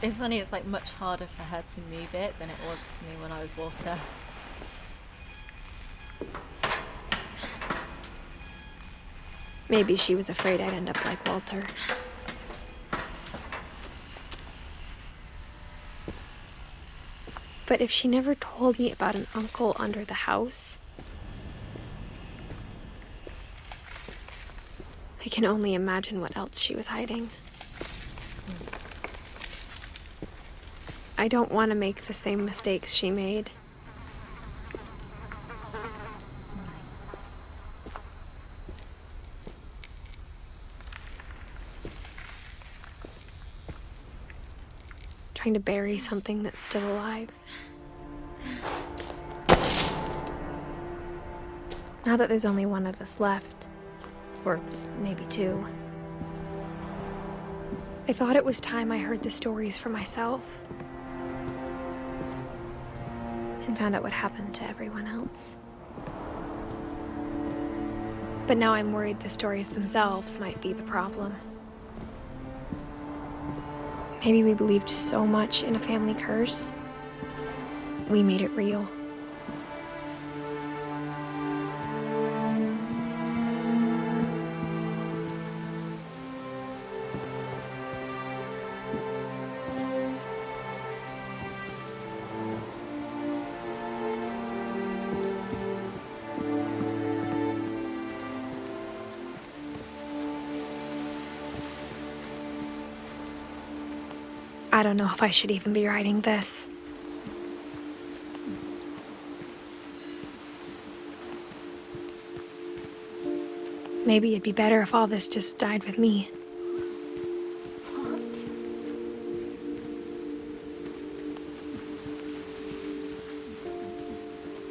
It's funny, it's like much harder for her to move it than it was for me when I was Walter. Maybe she was afraid I'd end up like Walter. But if she never told me about an uncle under the house, I can only imagine what else she was hiding. I don't want to make the same mistakes she made. Trying to bury something that's still alive. Now that there's only one of us left, or maybe two, I thought it was time I heard the stories for myself and found out what happened to everyone else. But now I'm worried the stories themselves might be the problem. Maybe we believed so much in a family curse, we made it real. I don't know if I should even be writing this. Maybe it'd be better if all this just died with me. What?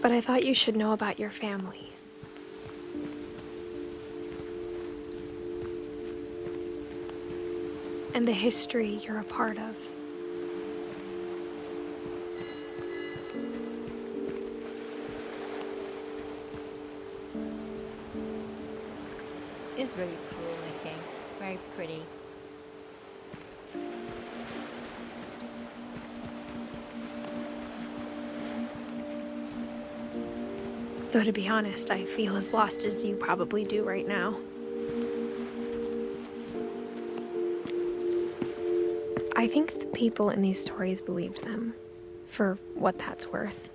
But I thought you should know about your family. And the history you're a part of. It's really cool looking. Very pretty. Though to be honest, I feel as lost as you probably do right now. I think the people in these stories believed them, for what that's worth.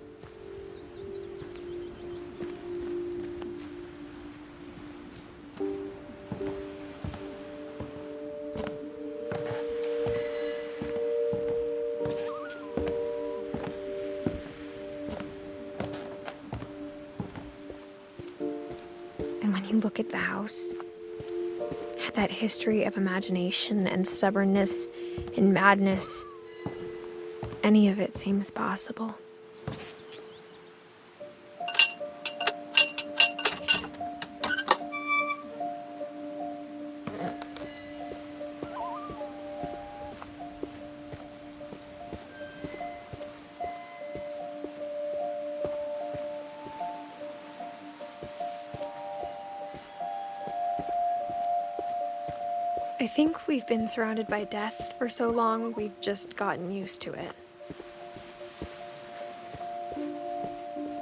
And when you look at the house, that history of imagination and stubbornness and madness, any of it seems possible. I think we've been surrounded by death for so long, we've just gotten used to it.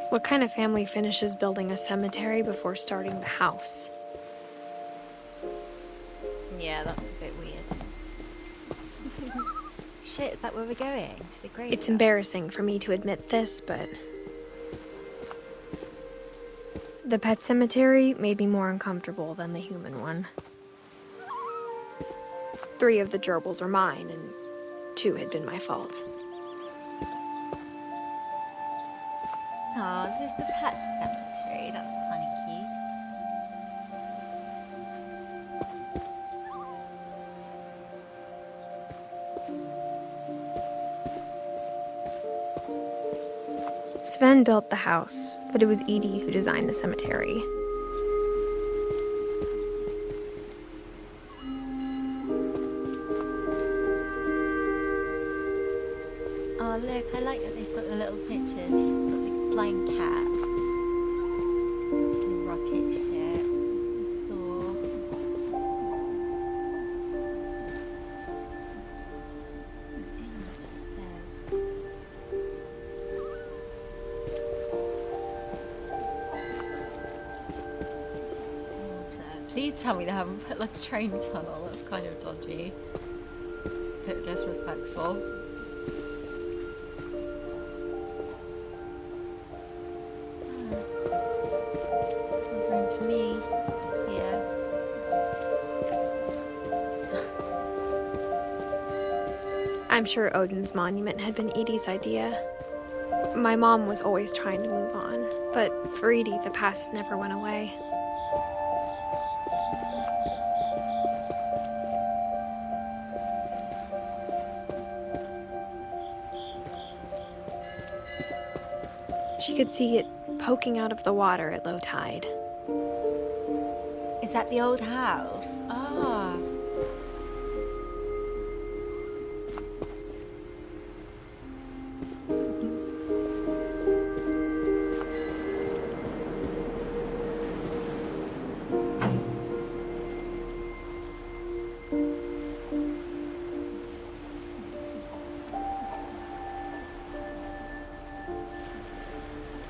What kind of family finishes building a cemetery before starting the house? Yeah, that's a bit weird. Shit, is that where we're going? To the graveyard? It's embarrassing for me to admit this, but the pet cemetery made me more uncomfortable than the human one. 3 of the gerbils were mine, and 2 had been my fault. Oh, it's just a pet cemetery. That's kind of cute. Sven built the house, but it was Edie who designed the cemetery. Oh, look, I like that they've got the little pictures. You've got the flying cat, the rocket ship, Thor. tell me they haven't put like a train tunnel. That's kind of dodgy. Disrespectful. No room for me. Yeah. I'm sure Odin's monument had been Edie's idea. My mom was always trying to move on, but for Edie, the past never went away. She could see it poking out of the water at low tide. Is that the old house? Ah.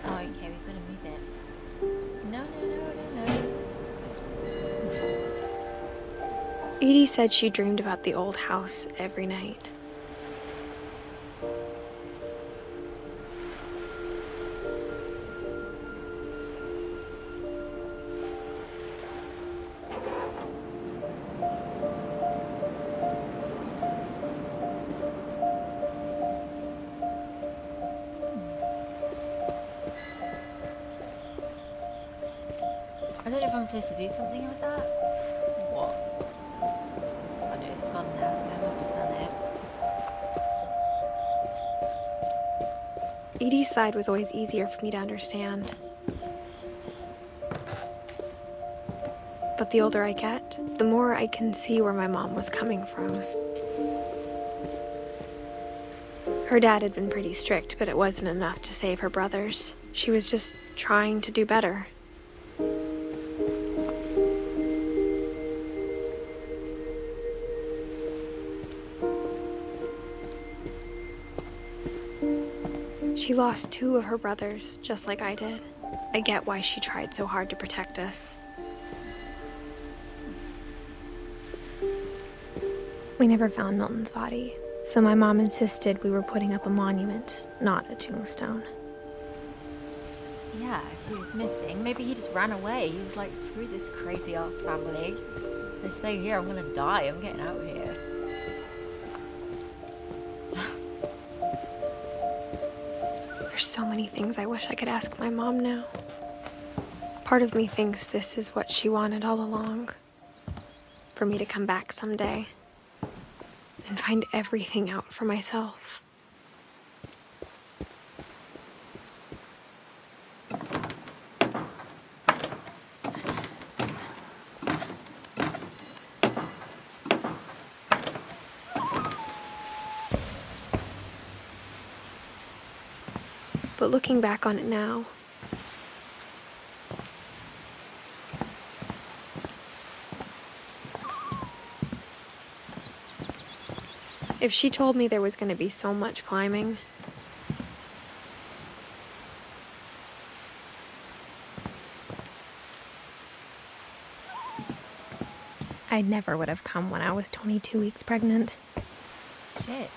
Oh, okay, we've got to move it. No, no, no, no, no. Edie said she dreamed about the old house every night. I don't know if I'm supposed to do something with that. What? I know it's gone now, so I must have done it. Edie's side was always easier for me to understand. But the older I get, the more I can see where my mom was coming from. Her dad had been pretty strict, but it wasn't enough to save her brothers. She was just trying to do better. She lost 2 of her brothers, just like I did. I get why she tried so hard to protect us. We never found Milton's body, so my mom insisted we were putting up a monument, not a tombstone. Yeah, if he was missing, maybe he just ran away. He was like, screw this crazy ass family. If I stay here, I'm gonna die. I'm getting out of here. There's so many things I wish I could ask my mom now. Part of me thinks this is what she wanted all along. For me to come back someday and find everything out for myself. But looking back on it now, if she told me there was going to be so much climbing, I never would have come when I was 22 weeks pregnant. Shit.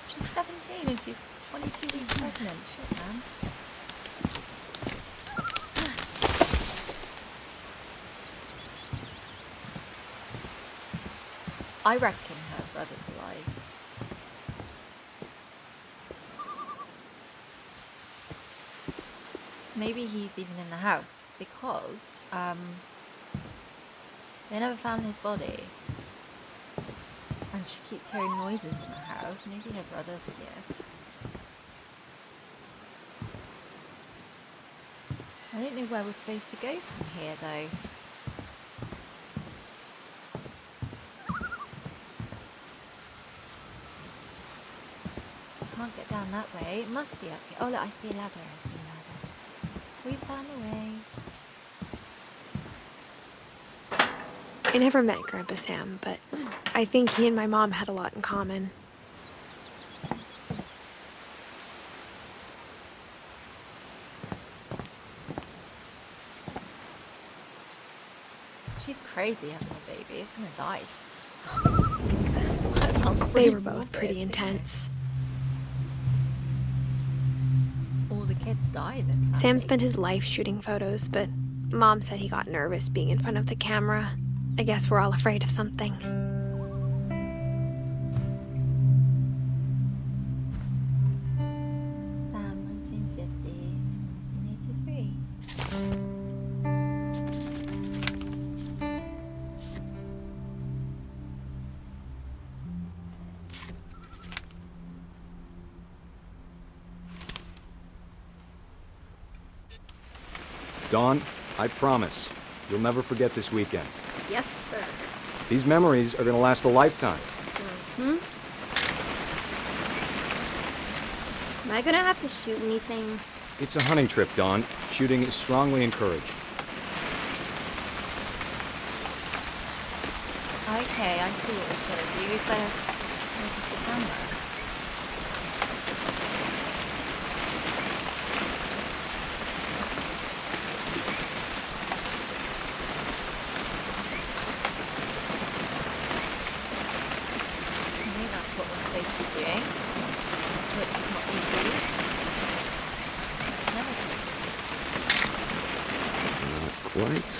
She's 17 and she's 22 weeks pregnant. Shit, man. I reckon her brother's alive. Maybe he's even in the house because they never found his body. And she keeps hearing noises in the house. Maybe her brother's here. I don't know where we're supposed to go from here though. Can't get down that way. It must be up here. Oh look, I see a ladder. I see a ladder. We found a way. I never met Grandpa Sam, but I think he and my mom had a lot in common. crazy having a baby. It's gonna die. That sounds They pretty were both pretty morbid. intense. All the kids died then. Sam sadly. spent his life shooting photos, but Mom said he got nervous being in front of the camera. I guess we're all afraid of something. Sam, 1950 to 1983. Dawn, I promise, you'll never forget this weekend. Yes, sir. These memories are gonna last a lifetime. Am I gonna have to shoot anything? It's a hunting trip, Dawn. Shooting is strongly encouraged. Okay, I see what we're gonna do. We've got to focus the camera. I think that's what we're supposed to be doing, which is not easy. Never Not quite.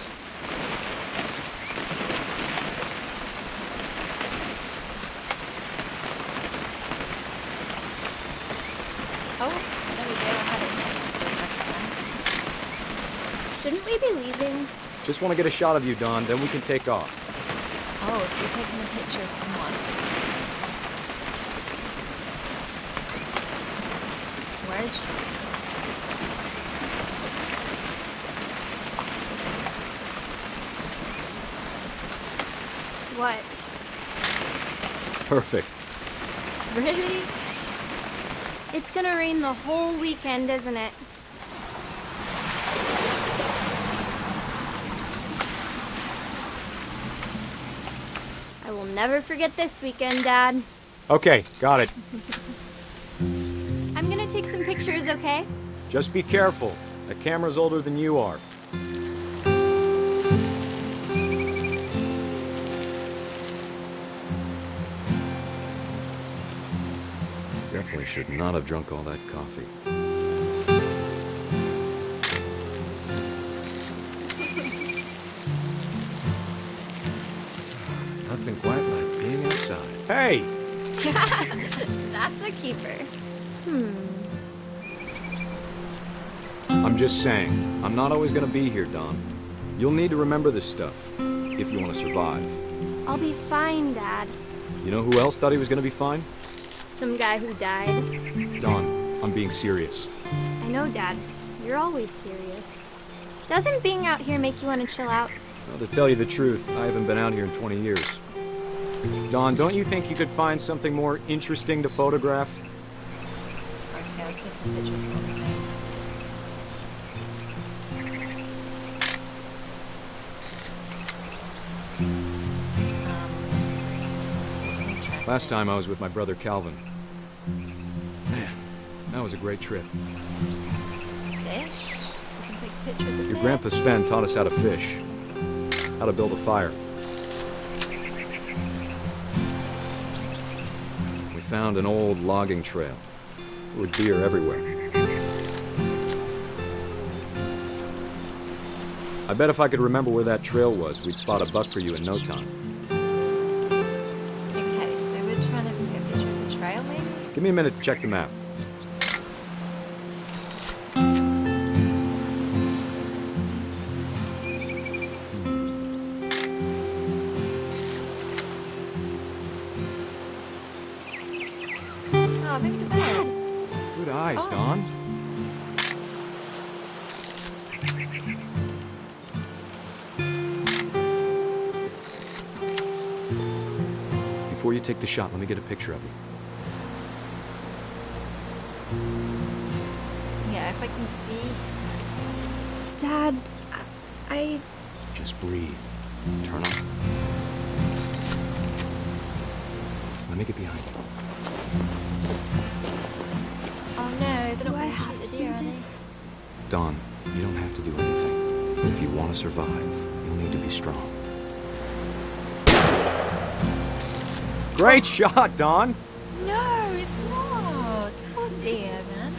Oh, there we go. I had it. Shouldn't we be leaving? Just want to get a shot of you, Dawn, then we can take off. Oh, if you're taking a picture of someone. Where is she? What? Perfect. Really? It's gonna rain the whole weekend, isn't it? I will never forget this weekend, Dad. Okay, got it. I'm gonna take some pictures, okay? Just be careful. The camera's older than you are. Definitely should not have drunk all that coffee. Nothing quite like being outside. Hey! That's a keeper. I'm just saying, I'm not always gonna be here, Don. You'll need to remember this stuff, if you want to survive. I'll be fine, Dad. You know who else thought he was gonna be fine? Some guy who died. Don, I'm being serious. I know, Dad. You're always serious. Doesn't being out here make you want to chill out? Well, to tell you the truth, I haven't been out here in 20 years. Don, don't you think you could find something more interesting to photograph? Okay, I was taking a picture of someone. Last time I was with my brother Calvin. Man, that was a great trip. Fish? You can take a picture of the Your fish. grandpa Sven taught us how to fish, how to build a fire. We found an old logging trail. There were deer everywhere. I bet if I could remember where that trail was, we'd spot a buck for you in no time. Okay, so we're trying to get a picture of the trail, maybe? Give me a minute to check the map. Oh, maybe the bed. Good eyes, Oh. Don. Before you take the shot, let me get a picture of you. Yeah, if I can see. Dad, I... Just breathe. Turn on. Let me get behind you. Oh no, they're Do not I going have shoot to the do deer, are they? this? Don, you don't have to do anything. If you want to survive, you'll need to be strong. Great shot, Don. No, it's not. Oh dear, man.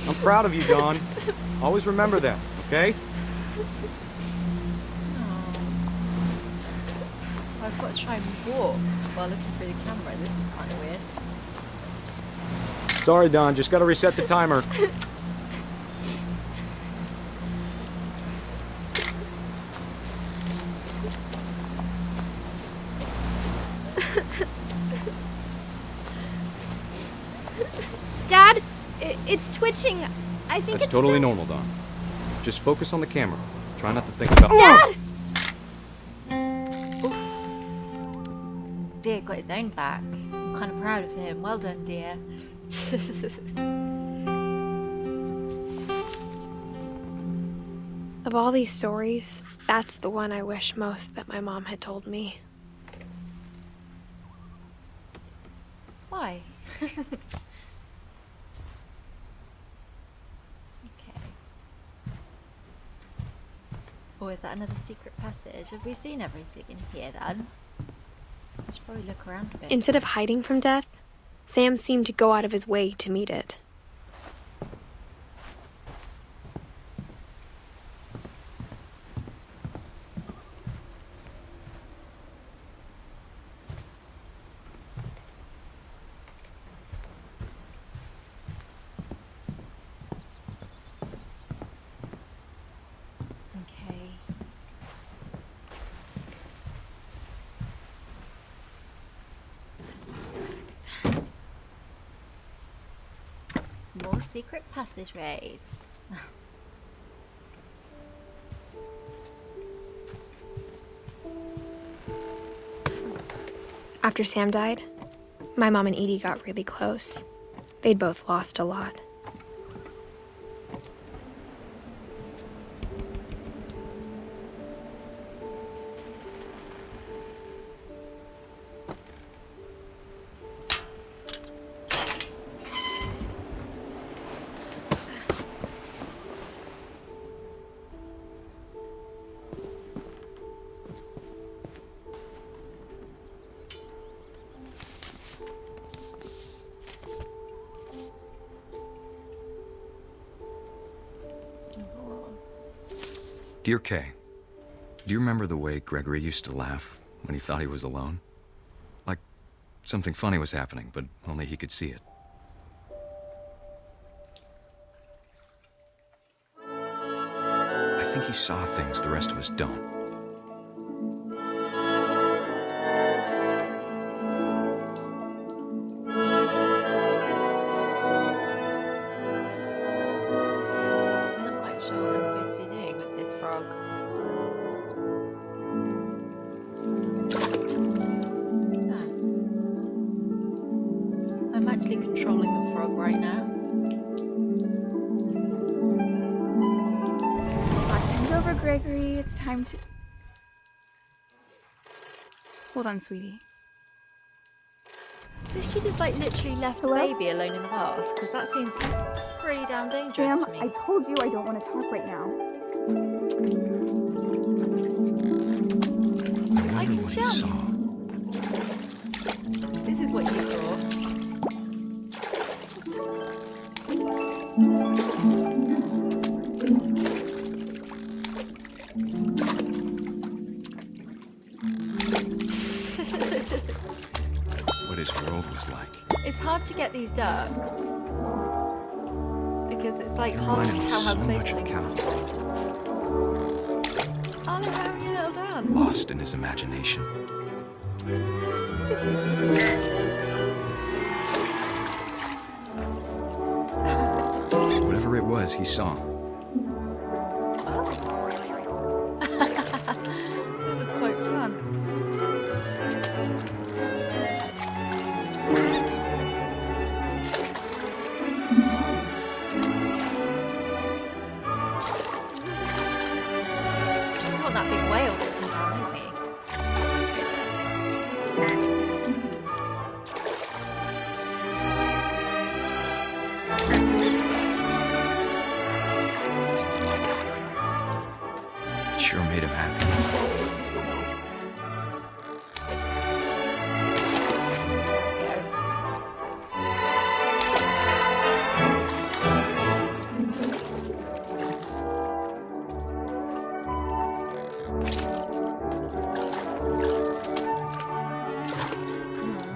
I'm proud of you, Don. Always remember that, okay? I've got to try and walk while looking through the camera. This is kind of weird. Sorry, Don. Just gotta reset the timer. Dad, it's twitching. I think That's it's totally normal, Don. Just focus on the camera. Try not to think about... Dad! Oof. Deer got his own back. I'm kind of proud of him. Well done, dear. Of all these stories, that's the one I wish most that my mom had told me. Why? Okay. Oh, is that another secret passage? Have we seen everything in here then? I should probably look around a bit. Instead of hiding from death, Sam seemed to go out of his way to meet it. Okay. More secret passageways. After Sam died, my mom and Edie got really close. They'd both lost a lot. Dear Kay, do you remember the way Gregory used to laugh when he thought he was alone? Like something funny was happening, but only he could see it. I think he saw things the rest of us don't. I'm not quite sure what I'm supposed to be doing with this frog. Ah. I'm actually controlling the frog right now. Time's over, Gregory. It's time to... Hold on, sweetie. So she just like literally left the Hello? baby alone in the bath? Because that seems pretty damn dangerous Sam, to me. I told you I don't want to talk right now. I wonder what he jump. saw. This is what you saw. What his world was like. It's hard to get these ducks. Because it's like It hard to reminded me tell how so close much they of come. Calvin, Oh, they're having a little dance. lost in his imagination. Whatever it was he saw, That was quite fun. We want that big whale to come down, don't we? sure made him happy.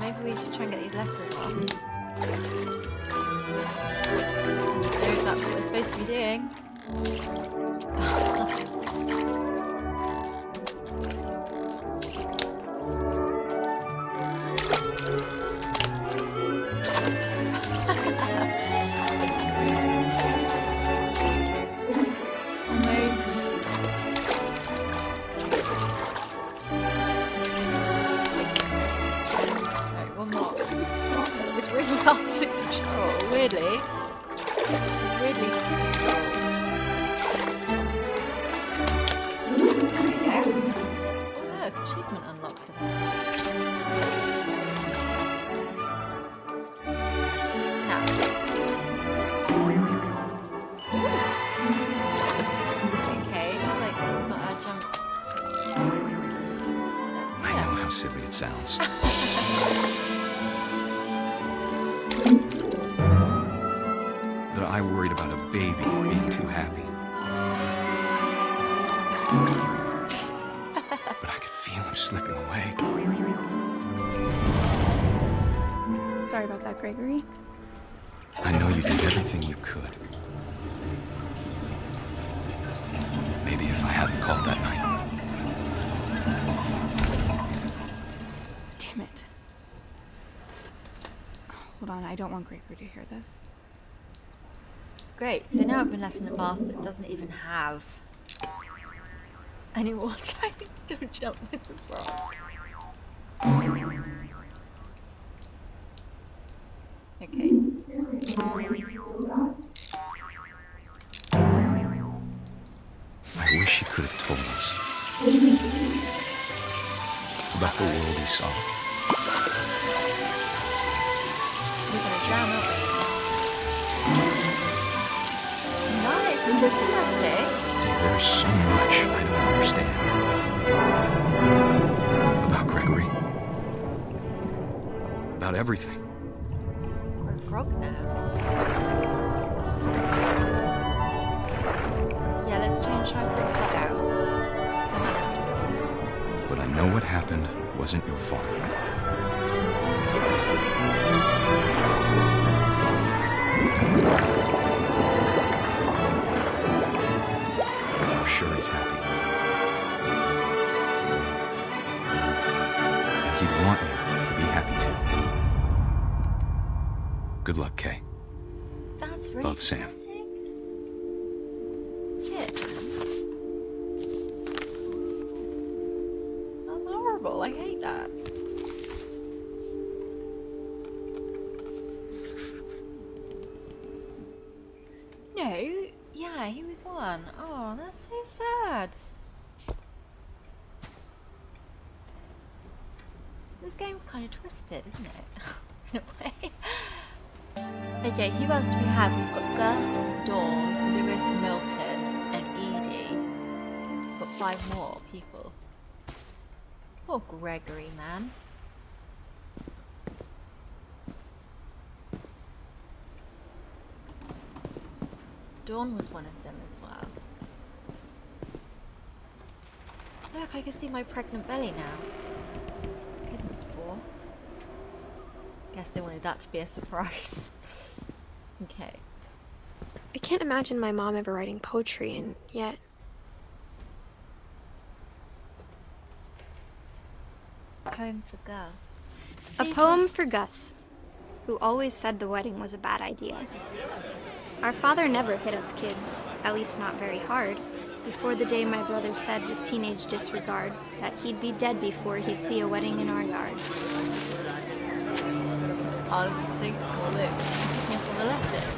Maybe we should try and get these letters on. So that's what we're supposed to be doing. Hard to control, weirdly. Weirdly There we go. Oh look, achievement unlocked for that. Now. Okay, like, gotta jump. I know how silly it sounds. That I worried about a baby being too happy. But I could feel him slipping away. Sorry about that, Gregory. I know you did everything you could. Maybe if I hadn't called that night. Damn it. Hold on, I don't want Gregory to hear this. Great, so now I've been left in a bath that doesn't even have any water. I can still jump with the frog. Okay. I wish he could have told us about the world he saw. We're gonna drown, aren't we? Nice, is this fantastic? There's so much I don't understand about Gregory. About everything. We're a frog now. Yeah, let's try and figure that out. Come on, let's do it. But I know what happened wasn't your fault. I'm sure he's happy. And he'd want you to be happy too. Good luck, Kay. That's really Love, Sam. depressing. Shit, man. That's horrible. I hate that. No, yeah, he was one. Oh, that's so sad. This game's kind of twisted, isn't it? In a way. Okay, who else do we have? We've got Gus, Dawn, Lewis, Milton, and Edie. We've got 5 more people. Poor Gregory, man. Dawn was one of them as well. Look, I can see my pregnant belly now. Couldn't before. Guess they wanted that to be a surprise. Okay. I can't imagine my mom ever writing poetry, and yet... Poem for Gus. A poem for Gus, who always said the wedding was a bad idea. Our father never hit us kids, at least not very hard, before the day my brother said with teenage disregard that he'd be dead before he'd see a wedding in our yard. Oh, this is so cool. Look, looking for the letters.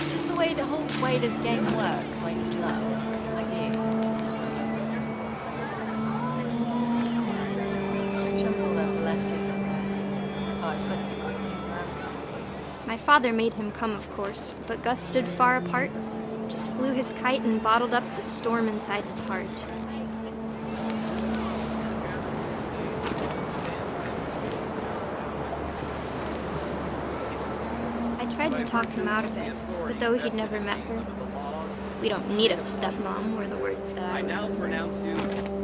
This is the way, the whole way this game works. I just love. I do. Jump all over the letters up there. Oh, it's got disgusting. My father made him come, of course, but Gus stood far apart, just flew his kite and bottled up the storm inside his heart. I tried to talk him out of it, but though he'd never met her, "We don't need a stepmom," were the words that I now pronounce you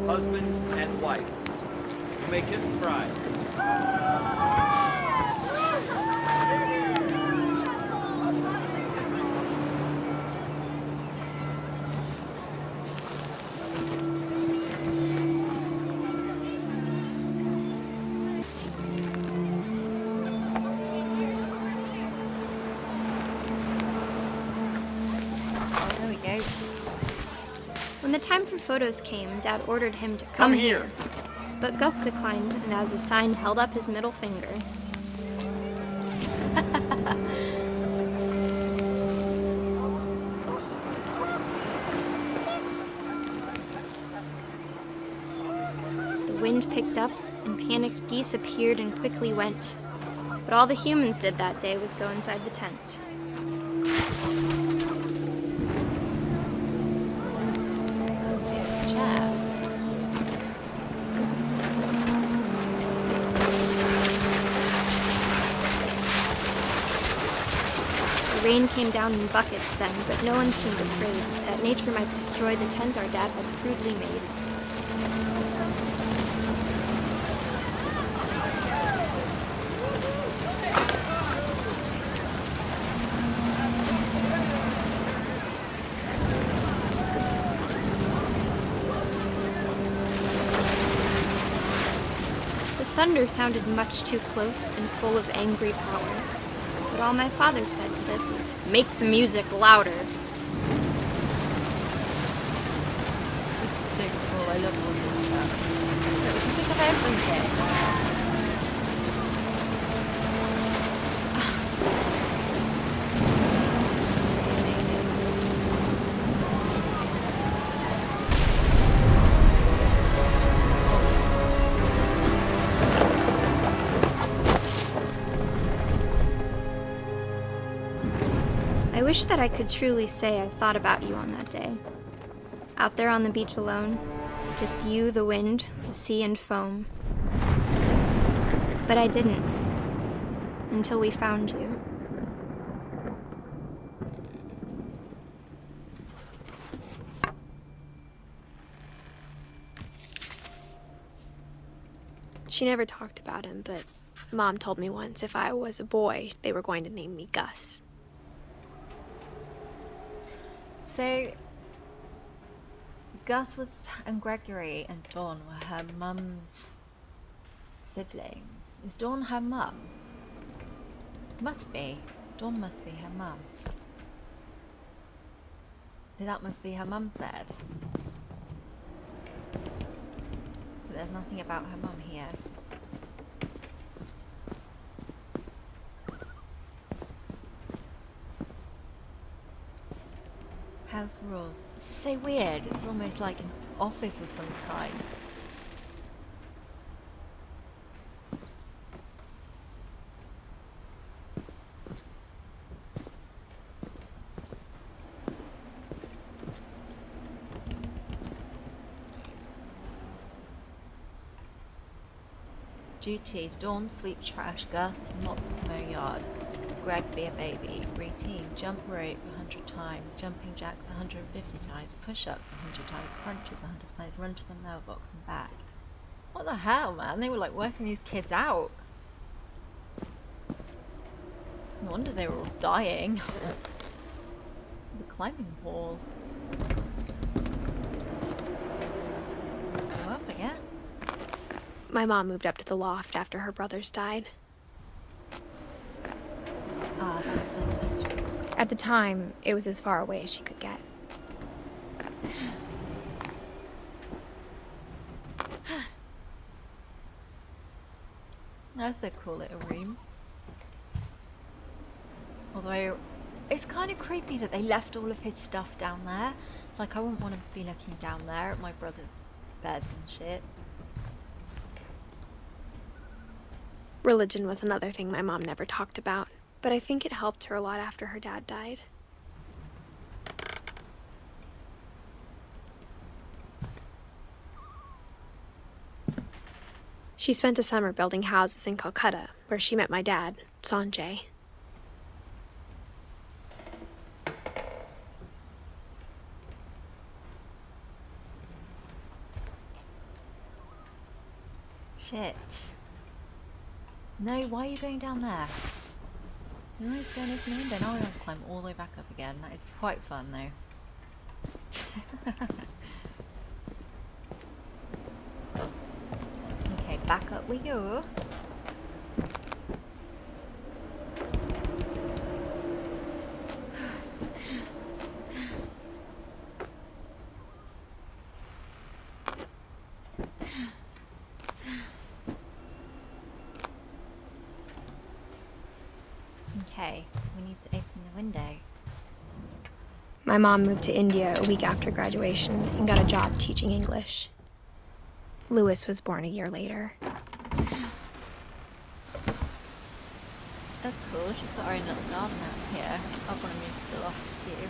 husband and wife. You may kiss the bride. Oh, there we go. When the time for photos came, Dad ordered him to come here. But Gus declined, and as a sign held up his middle finger. The wind picked up, and panicked geese appeared and quickly went. But all the humans did that day was go inside the tent. Chair. The rain came down in buckets then, but no one seemed afraid that nature might destroy the tent our dad had crudely made. The thunder sounded much too close and full of angry power. But all my father said to this was, "Make the music louder." So cool. I love all this stuff. So we can think of everything. I wish that I could truly say I thought about you on that day. Out there on the beach alone, just you, the wind, the sea, and foam. But I didn't, until we found you. She never talked about him, but Mom told me once if I was a boy, they were going to name me Gus. So, Gus was, and Gregory and Dawn were her mum's siblings. Is Dawn her mum? Must be. Dawn must be her mum. So that must be her mum's bed. But there's nothing about her mum here. House rules. It's so weird. It's almost like an office of some kind. Duties: Dawn, sweep trash. Gus, mop mow yard. Greg, be a baby. Routine: jump rope 100 times, jumping jacks 150 times, push-ups 100 times, crunches 100 times, run to the mailbox and back. What the hell, man? They were like working these kids out. No wonder they were all dying. The climbing wall. Go up again. My mom moved up to the loft after her brothers died. Ah, that's adventurous. At the time, it was as far away as she could get. That's a cool little room. Although, it's kind of creepy that they left all of his stuff down there. Like, I wouldn't want to be looking down there at my brother's beds and shit. Religion was another thing my mom never talked about, but I think it helped her a lot after her dad died. She spent a summer building houses in Calcutta, where she met my dad, Sanjay. Shit. No, why are you going down there? You always going open the window. Now I have to climb all the way back up again. That is quite fun though. Okay, back up we go. Okay, we need to open the window. My mom moved to India a week after graduation and got a job teaching English. Lewis was born a year later. That's cool, she's got her own little garden out here. I want to move to the loft too.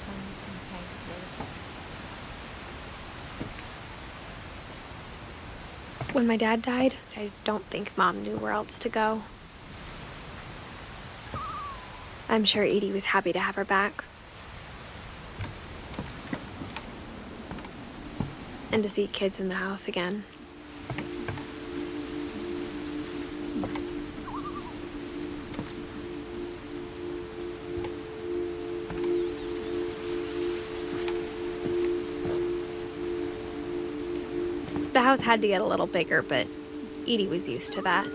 Some posters. When my dad died, I don't think Mom knew where else to go. I'm sure Edie was happy to have her back. And to see kids in the house again. The house had to get a little bigger, but Edie was used to that.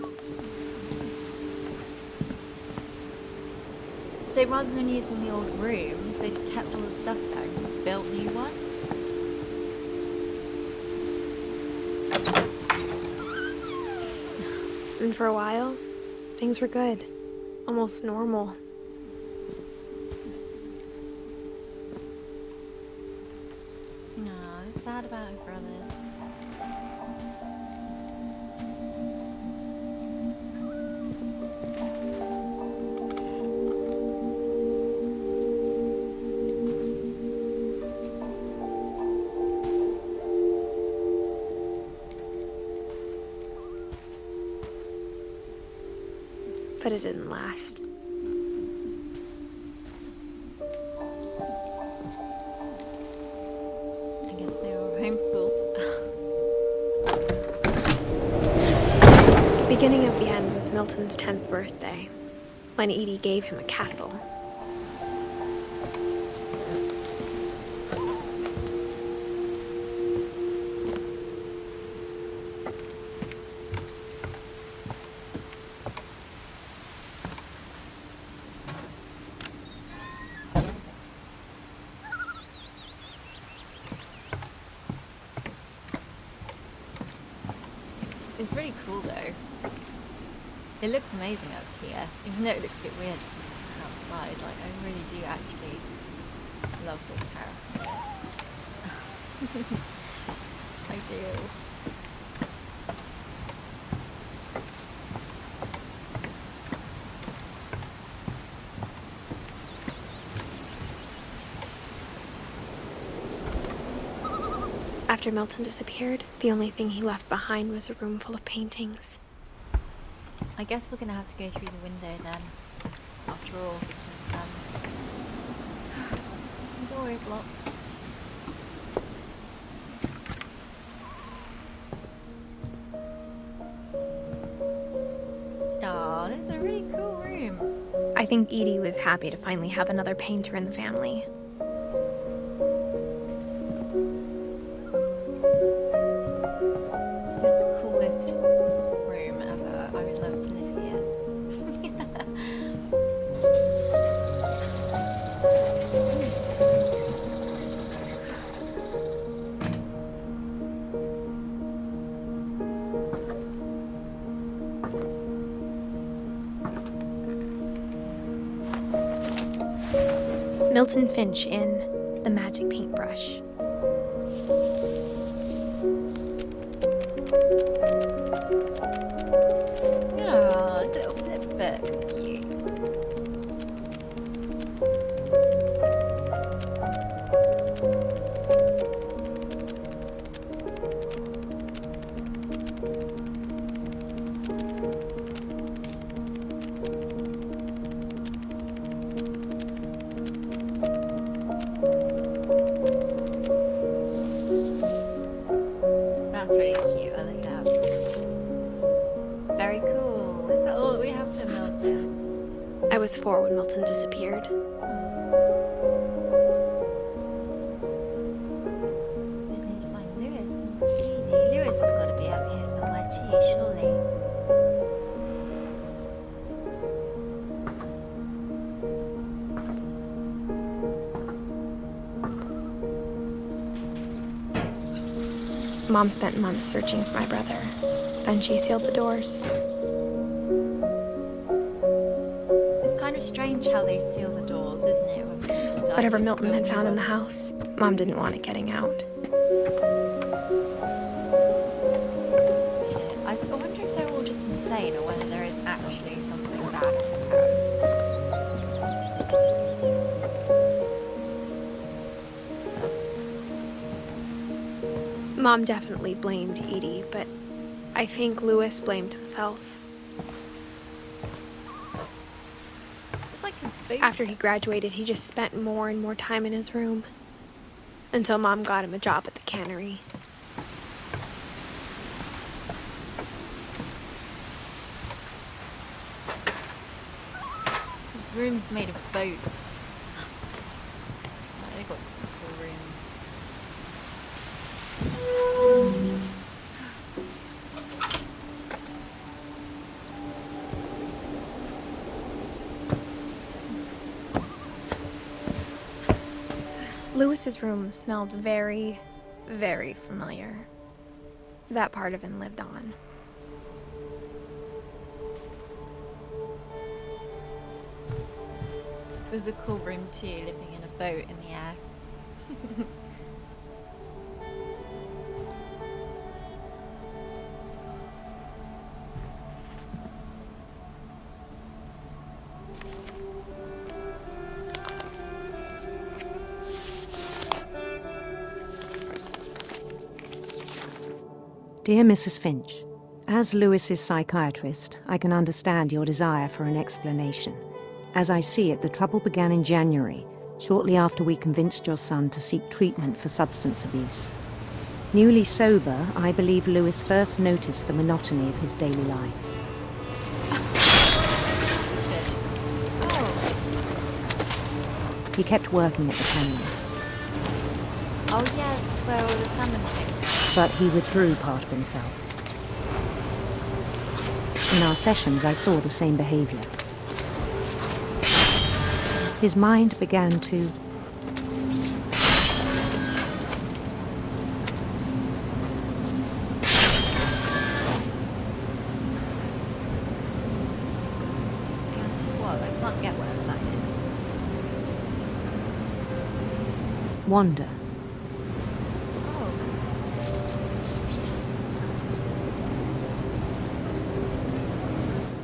So rather than using the old rooms, they just kept all the stuff there and just built new ones? And for a while, things were good. Almost normal. No, it's sad about my brothers. But it didn't last. I guess they were homeschooled. The beginning of the end was Milton's 10th birthday, when Edie gave him a castle. It's really cool though. It looks amazing up here, even though it looks a bit weird outside. Like, I really do actually love this house. I do. After Milton disappeared, the only thing he left behind was a room full of paintings. I guess we're gonna have to go through the window then, after all, because the door is locked. Oh, this is a really cool room. I think Edie was happy to finally have another painter in the family. This is the coolest room ever. I would love to live here. Milton Finch in The Magic Paintbrush. Oh, little flip book. That's cute. we have for Milton? I was 4 when Milton disappeared. So we need to find Lewis and Edie. Lewis has got to be up here somewhere too, surely. Mom spent months searching for my brother. Then she sealed the doors. It's kind of strange how they seal the doors, isn't it? When people die, Whatever just Milton had build found in the one. house, Mom didn't want it getting out. Shit. I wonder if they're all just insane or whether there is actually something bad in the house. Mom definitely blamed Edie, but I think Lewis blamed himself. It's like his boot. After he graduated, he just spent more and more time in his room. Until Mom got him a job at the cannery. His room's made of boats. They got cool rooms. Lewis's room smelled very, very familiar. That part of him lived on. It was a cool room too, living in a boat in the air. Dear Mrs. Finch, as Lewis's psychiatrist, I can understand your desire for an explanation. As I see it, the trouble began in January, shortly after we convinced your son to seek treatment for substance abuse. Newly sober, I believe Lewis first noticed the monotony of his daily life. He kept working at the cannery, Oh yes, where all the salmon things. but he withdrew part of himself. In our sessions, I saw the same behavior. His mind began to What? I can't get whatever that is. wander. Oh.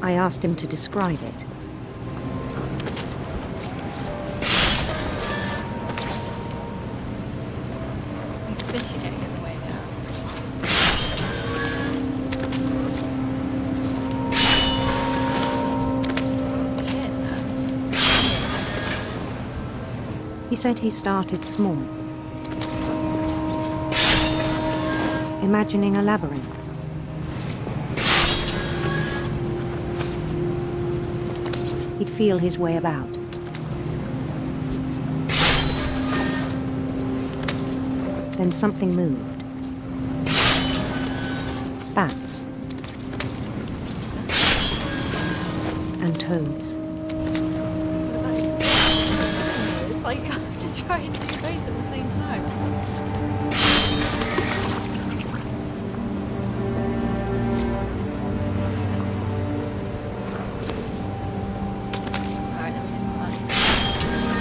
I asked him to describe it. He's fishing it in the way now. Shit, man. He said he started small, imagining a labyrinth. He'd feel his way about. Then something moved. Bats. And toads. It's like I'm just trying to do both at the same time. Alright, let me just find.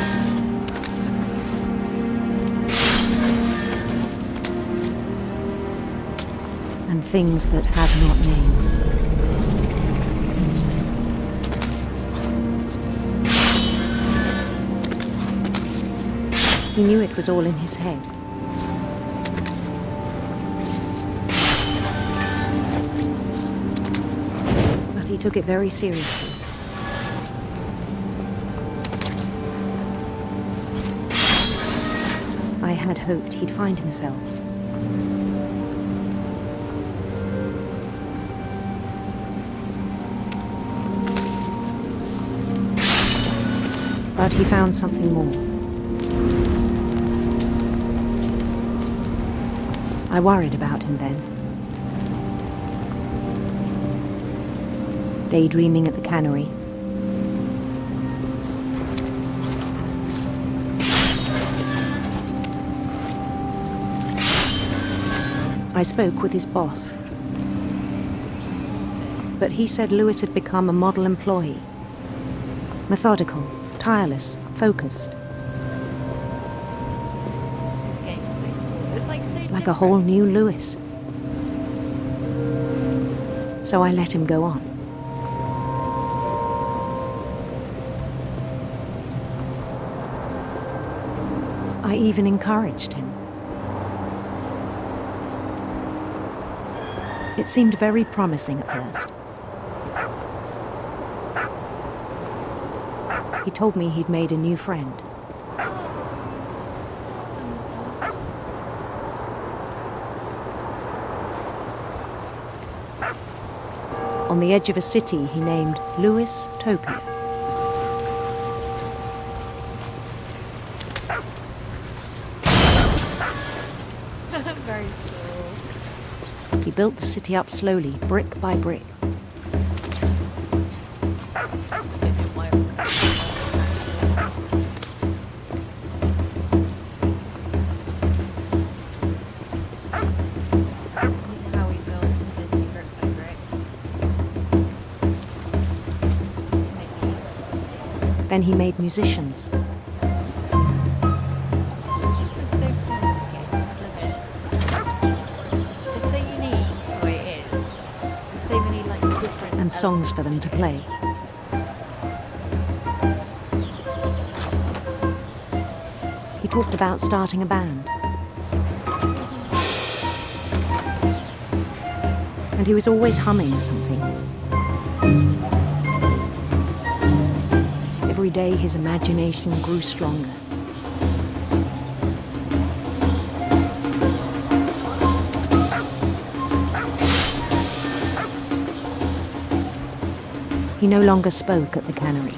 And things that have not names. He knew it was all in his head. But he took it very seriously. I had hoped he'd find himself. But he found something more. I worried about him then. Daydreaming at the cannery. I spoke with his boss. But he said Lewis had become a model employee. Methodical, tireless, focused. This game's so cool. It's like so Like a whole new Lewis. So I let him go on. I even encouraged him. It seemed very promising at first. He told me he'd made a new friend. On the edge of a city he named Lewis Topia. very cool. He built the city up slowly, brick by brick. It's my how we build the city brick by brick. Then he made musicians. And songs for them to play. He talked about starting a band. And he was always humming something. Every day his imagination grew stronger. He no longer spoke at the cannery.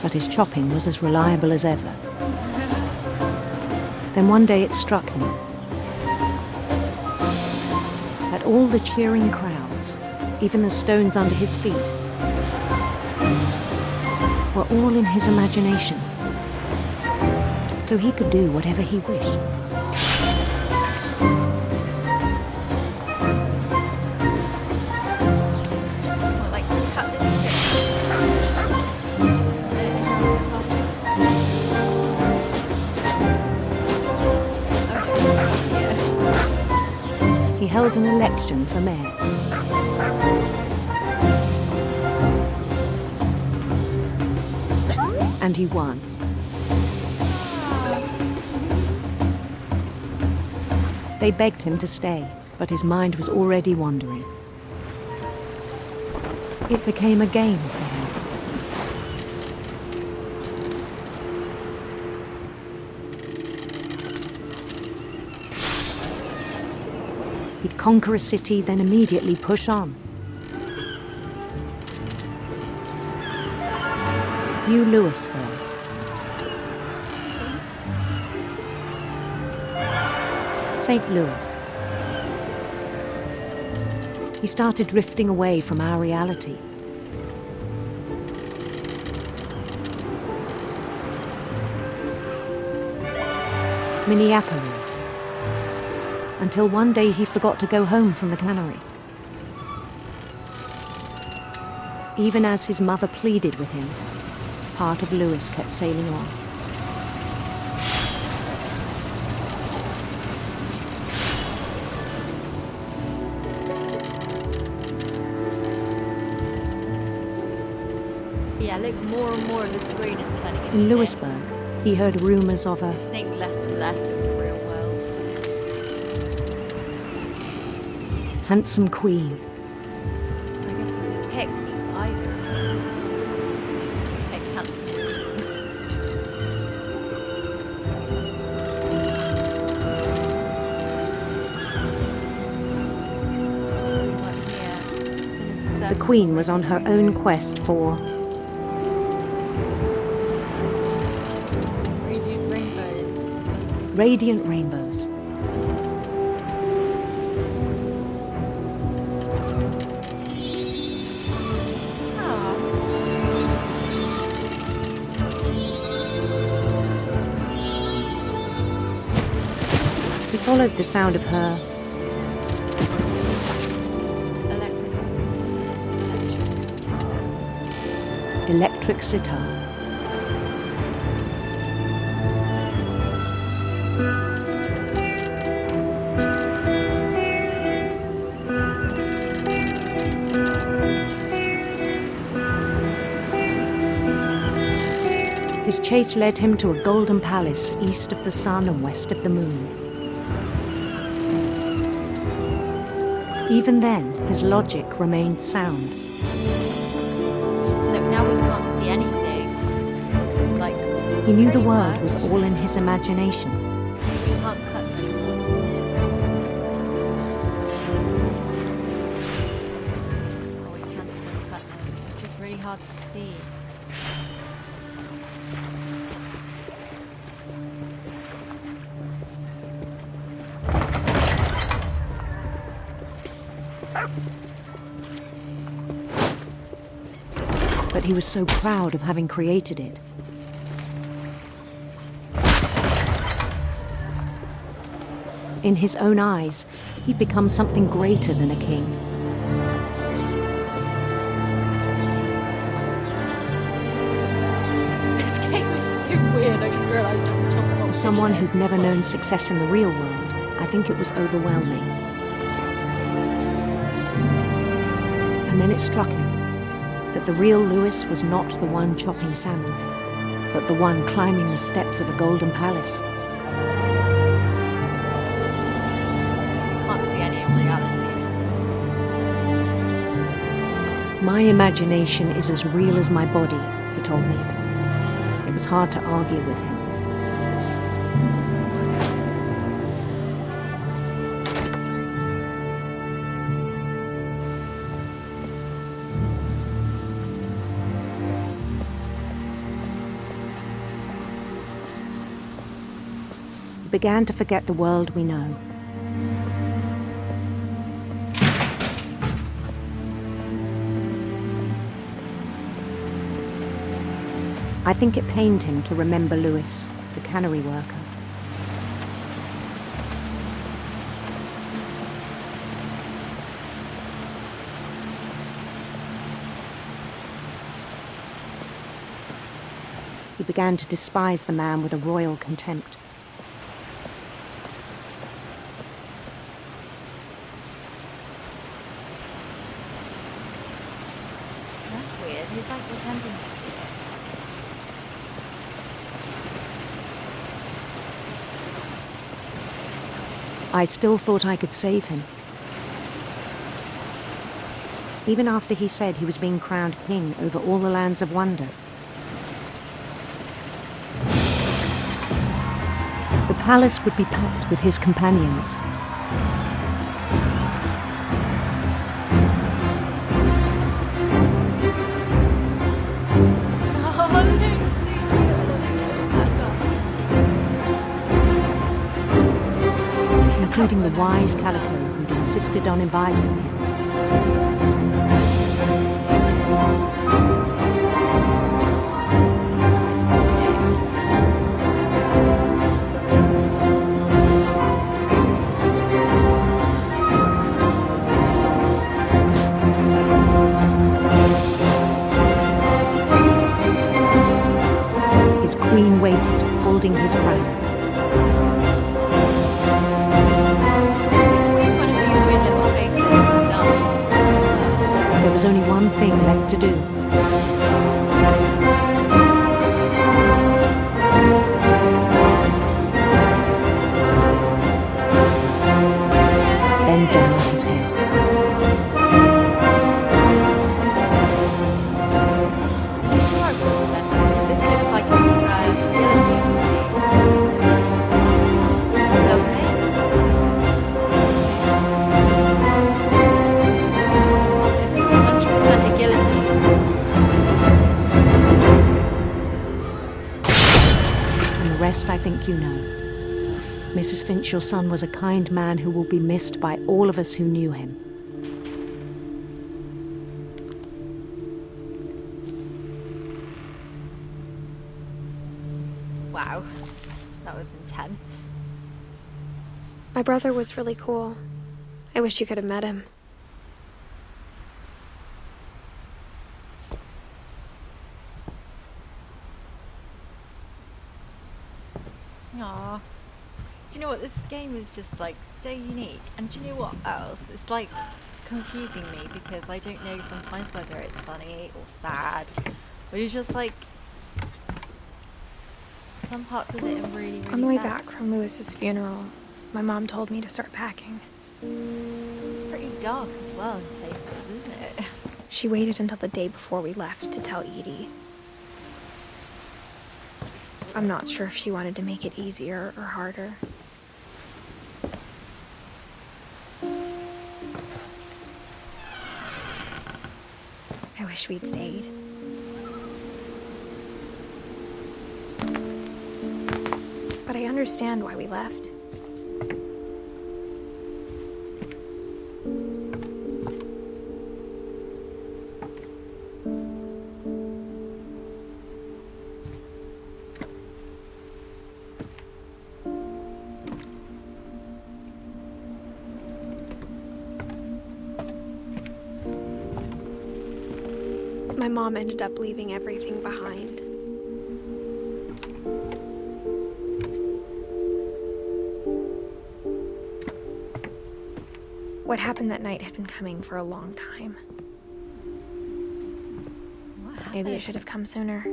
But his chopping was as reliable as ever. Then one day it struck him that all the cheering crowds, even the stones under his feet, were all in his imagination. So he could do whatever he wished. He held an election for mayor. And he won. They begged him to stay, but his mind was already wandering. It became a game for him. He'd conquer a city, then immediately push on. New Louisville. St. Louis. He started drifting away from our reality. Minneapolis. Until one day he forgot to go home from the cannery. Even as his mother pleaded with him, part of Lewis kept sailing on. Yeah, look, more and more of the screen is turning into In this. Lewisburg, he heard rumors of a I think less and less of the real world. handsome queen. I guess we could have picked either. Picked handsome. Like, yeah, that the Queen was on her own quest for Radiant rainbows. radiant rainbows. We followed the sound of her electric sitar. His chase led him to a golden palace east of the sun and west of the moon. Even then, his logic remained sound. Look, now we can't see anything. Like, He knew the world was all in his imagination. we can't cut anymore. Oh, we can still cut them. It's just really hard to see. But he was so proud of having created it. In his own eyes, he'd become something greater than a king. This game is so weird. I just realised I'm talking about For someone who'd never known success in the real world, I think it was overwhelming. And then it struck him that the real Lewis was not the one chopping salmon, but the one climbing the steps of a golden palace. Can't see any in reality. My imagination is as real as my body, he told me. It was hard to argue with him. He began to forget the world we know. I think it pained him to remember Lewis, the cannery worker. He began to despise the man with a royal contempt. That's weird. He's like pretending to see it. I still thought I could save him. Even after he said he was being crowned king over all the lands of wonder. The palace would be packed with his companions. Including the wise Calico who'd insisted on advising him. His queen waited, holding his crown. There was only one thing left to do. Bend down on his head. You sure I brought that? This looks like it's guillotine to me. Okay. This is 100% rest I think you know. Mrs. Finch, your son was a kind man who will be missed by all of us who knew him. Wow, that was intense. My brother was really cool. I wish you could have met him. Aww. Do you know what? This game is just like so unique. And do you know what else? It's like confusing me because I don't know sometimes whether it's funny or sad. Or you're just like some parts of it are really, really On the way sad. back from Lewis's funeral, my mom told me to start packing. It's pretty dark as well in places, isn't it? She waited until the day before we left to tell Edie. I'm not sure if she wanted to make it easier or harder. I wish we'd stayed. But I understand why we left. My mom ended up leaving everything behind. What happened that night had been coming for a long time. What happened? Maybe it should have come sooner.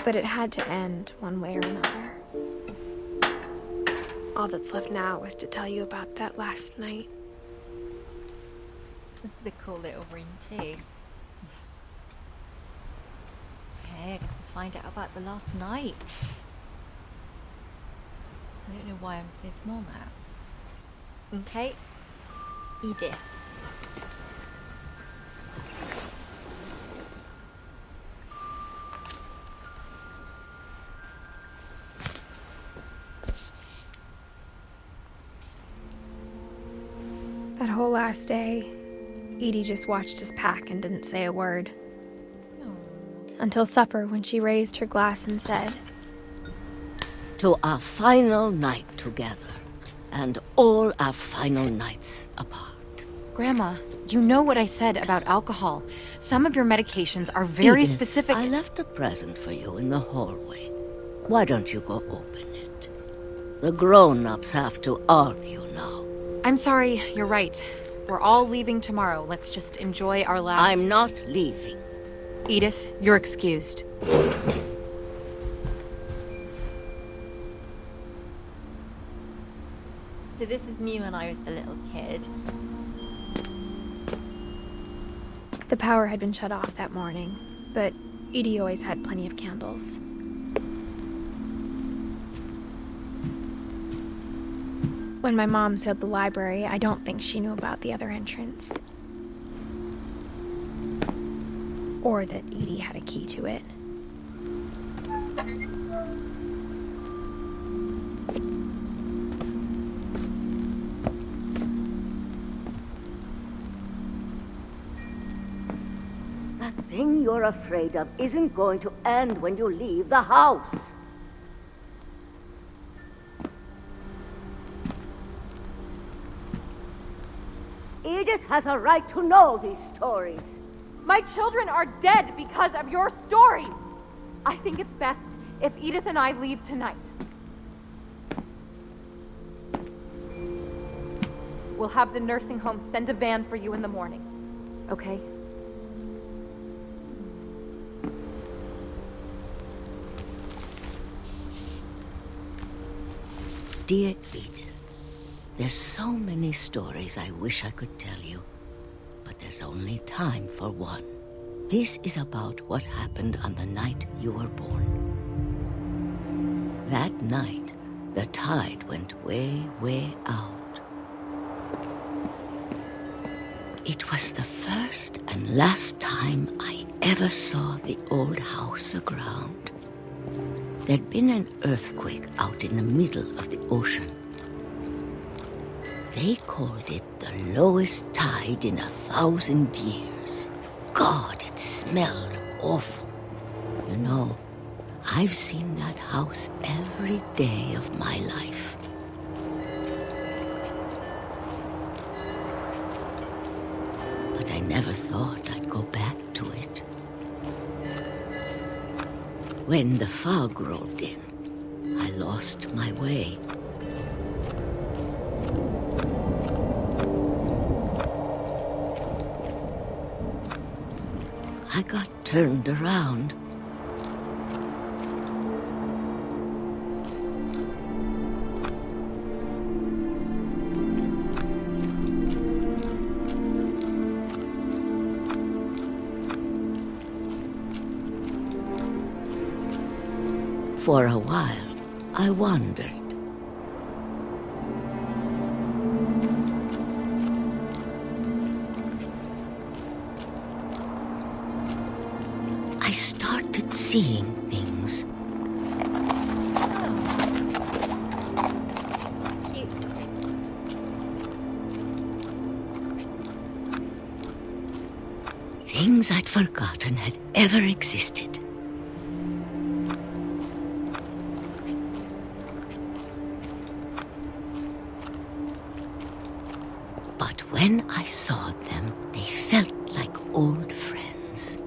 But it had to end one way or another. All that's left now is to tell you about that last night. This is a cool little room too. Okay, I get to find out about the last night. I don't know why I'm so small now. Okay, Edith. That whole last day, Edie just watched us pack and didn't say a word. Until supper, when she raised her glass and said, "To our final night together, and all our final nights apart." Grandma, you know what I said about alcohol. Some of your medications are very Edith, specific. I left a present for you in the hallway. Why don't you go open it? The grown-ups have to argue now. I'm sorry, you're right. We're all leaving tomorrow. Let's just enjoy our last... I'm not leaving. Edith, you're excused. So this is me when I was a little kid. the power had been shut off that morning, but Edie always had plenty of candles. When my mom sealed the library, I don't think she knew about the other entrance. Or that Edie had a key to it. That thing you're afraid of isn't going to end when you leave the house. Edith has a right to know these stories. My children are dead because of your stories. I think it's best if Edith and I leave tonight. We'll have the nursing home send a van for you in the morning, okay? Dear Edith, there's so many stories I wish I could tell you, but there's only time for one. This is about what happened on the night you were born. That night, the tide went way, way out. It was the first and last time I ever saw the old house aground. There'd been an earthquake out in the middle of the ocean. They called it the lowest tide in 1,000 years. God, it smelled awful. You know, I've seen that house every day of my life. But I never thought I'd go back to it. When the fog rolled in, I lost my way. I got turned around. For a while, I wandered. I started seeing things. Cute. Things I'd forgotten had ever existed. But when I saw them, they felt like old friends.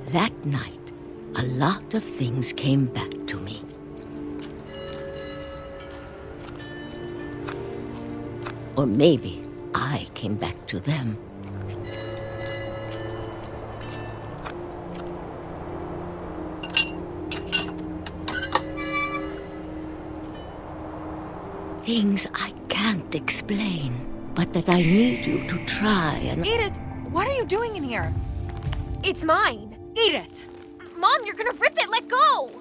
That night, a lot of things came back to me. Or maybe I came back to them. Things I can't explain, but that I need you to try and... Edith, what are you doing in here? It's mine. Edith! Mom, you're gonna rip it! Let go!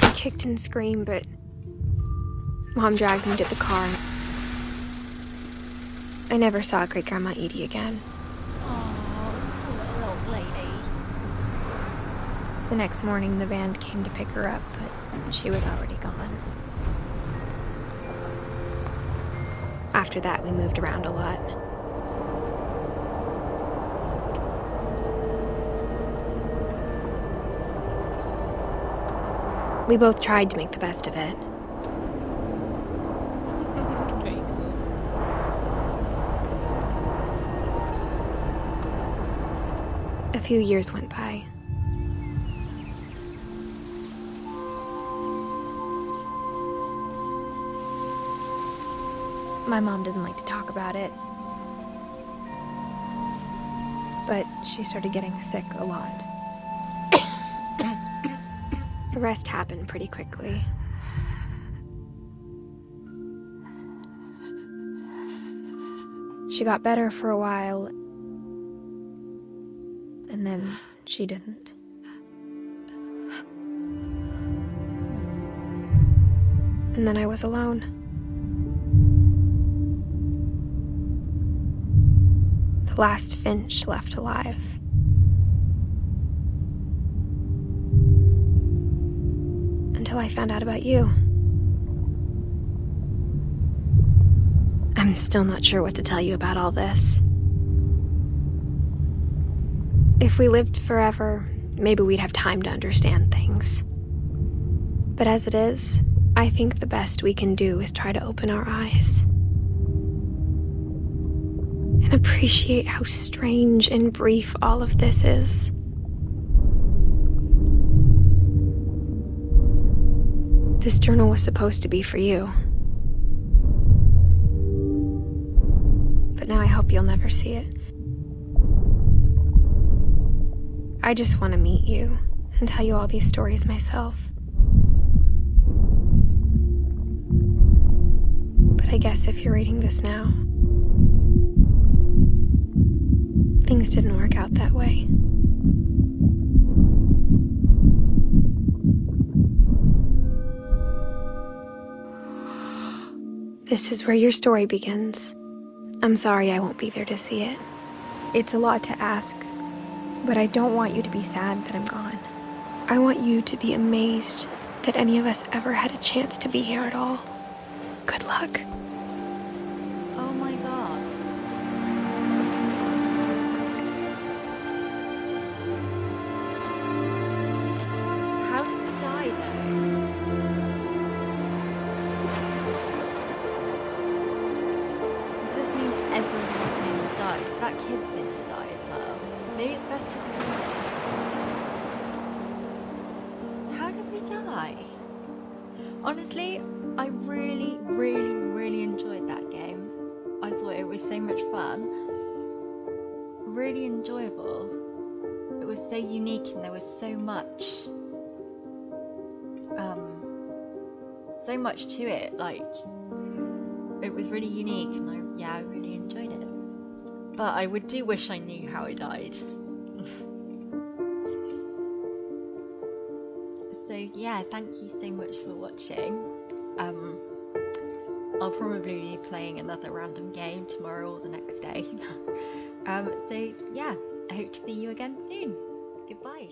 I kicked and screamed, but Mom dragged me to the car. I never saw Great-Grandma Edie again. Oh, poor little lady. The next morning, the van came to pick her up, but she was already gone. After that, we moved around a lot. We both tried to make the best of it. Very cool. A few years went by. My mom didn't like to talk about it, but she started getting sick a lot. The rest happened pretty quickly. She got better for a while, and then she didn't. And then I was alone. The last Finch left alive. Until I found out about you. I'm still not sure what to tell you about all this. If we lived forever, maybe we'd have time to understand things. But as it is, I think the best we can do is try to open our eyes. And appreciate how strange and brief all of this is. This journal was supposed to be for you. But now I hope you'll never see it. I just want to meet you and tell you all these stories myself. But I guess if you're reading this now, things didn't work out that way. This is where your story begins. I'm sorry I won't be there to see it. It's a lot to ask, but I don't want you to be sad that I'm gone. I want you to be amazed that any of us ever had a chance to be here at all. Good luck. Oh my god. How did we die then? Does this mean everyone's names die? Because that kid's gonna die as well. Maybe it's best just to... How did we die? Honestly, I really, really, really enjoyed that game. I thought it was so much fun. Really enjoyable. It was so unique and there was so much to it. Like, it was really unique and I really enjoyed it. But I do wish I knew how I died. So yeah, thank you so much for watching. I'll probably be playing another random game tomorrow or the next day. So yeah, I hope to see you again soon. Goodbye.